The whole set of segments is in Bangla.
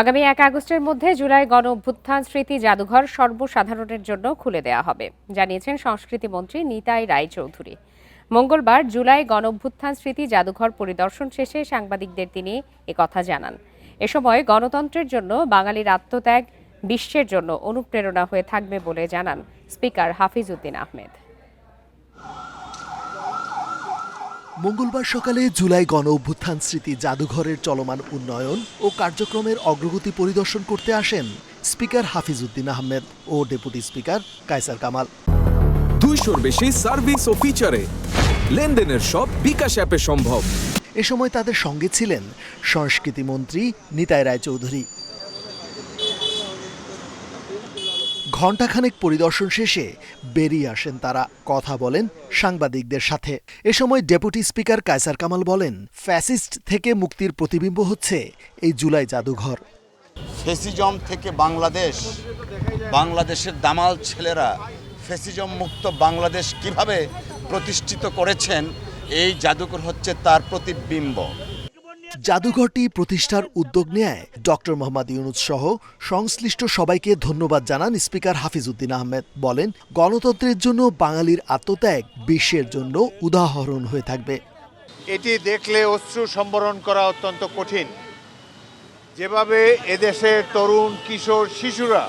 আগামী ১ আগস্টের মধ্যে জুলাই গণ অভ্যুত্থান স্মৃতি জাদুঘর সর্বসাধারণের জন্য খুলে দেওয়া হবে, জানিয়েছেন সংস্কৃতি মন্ত্রী নিতাই রায়চৌধুরী। মঙ্গলবার জুলাই গণ অভ্যুত্থান স্মৃতি জাদুঘর পরিদর্শন শেষে সাংবাদিকদের তিনি একথা জানান। এ সময় গণতন্ত্রের জন্য বাঙালির আত্মত্যাগ বিশ্বের জন্য অনুপ্রেরণা হয়ে থাকবে বলে জানান স্পিকার হাফিজ উদ্দিন আহমেদ। মঙ্গলবার সকালে জুলাই গণ অভ্যুত্থান স্মৃতি জাদুঘরের চলমান উন্নয়ন ও কার্যক্রমের অগ্রগতি পরিদর্শন করতে আসেন স্পিকার হাফিজ উদ্দিন আহমেদ ও ডেপুটি স্পিকার কায়সার কামাল। 200-র বেশি সার্ভিস ও ফিচারে লেনদেনের সব বিকাশ অ্যাপে সম্ভব। এ সময় তাদের সঙ্গে ছিলেন সংস্কৃতি মন্ত্রী নিতাই রায়চৌধুরী। ঘণ্টাখানেক পরিদর্শন শেষে বেরিয়ে আসেন তারা, কথা বলেন সাংবাদিকদের সাথে। এ সময় ডেপুটি স্পিকার কায়সার কামাল বলেন, ফ্যাসিস্ট থেকে মুক্তির প্রতিবিম্ব হচ্ছে এই জুলাই জাদুঘর। ফ্যাসিজম থেকে বাংলাদেশের দামাল ছেলেরা ফ্যাসিজম মুক্ত বাংলাদেশ কিভাবে প্রতিষ্ঠিত করেছেন, এই জাদুঘর হচ্ছে তার প্রতিবিম্ব। জাদুঘরটি প্রতিষ্ঠার উদ্যোগ নেয় ডক্টর মোহাম্মদ ইউনূস সহ সংশ্লিষ্ট সবাইকে ধন্যবাদ জানান স্পিকার হাফিজ উদ্দিন আহমেদ। বলেন, গণতন্ত্রের জন্য বাঙালির আত্মত্যাগ বিশ্বের জন্য উদাহরণ হয়ে থাকবে। এটি দেখলে অশ্রু সম্বরণ করা অত্যন্ত কঠিন। যেভাবে এদেশের তরুণ কিশোর শিশুরা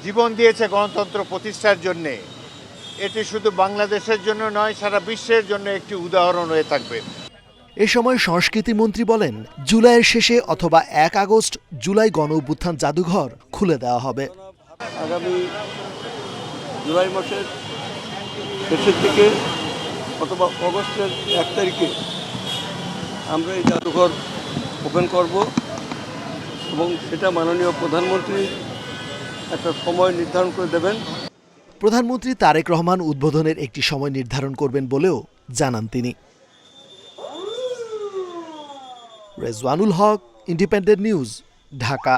জীবন দিয়েছে গণতন্ত্র প্রতিষ্ঠার জন্যে, এটি শুধু বাংলাদেশের জন্য নয়, সারা বিশ্বের জন্য একটি উদাহরণ হয়ে থাকবে। এ সময় সংস্কৃতি মন্ত্রী বলেন, জুলাইয়ের শেষে অথবা ১ আগস্ট জুলাই গণ অভ্যুত্থান জাদুঘর খুলে দেওয়া হবে। আগামী জুলাই মাসের শেষের দিকে অথবা অগস্টের ১ তারিখে আমরা এই জাদুঘর ওপেন করব এবং সেটা মাননীয় প্রধানমন্ত্রী একটা সময় নির্ধারণ করে দেবেন। প্রধানমন্ত্রী তারেক রহমান উদ্বোধনের একটি সময় নির্ধারণ করবেন বলেও জানান তিনি। রেজওয়ানুল হক, ইন্ডিপেন্ডেন্ট নিউজ, ঢাকা।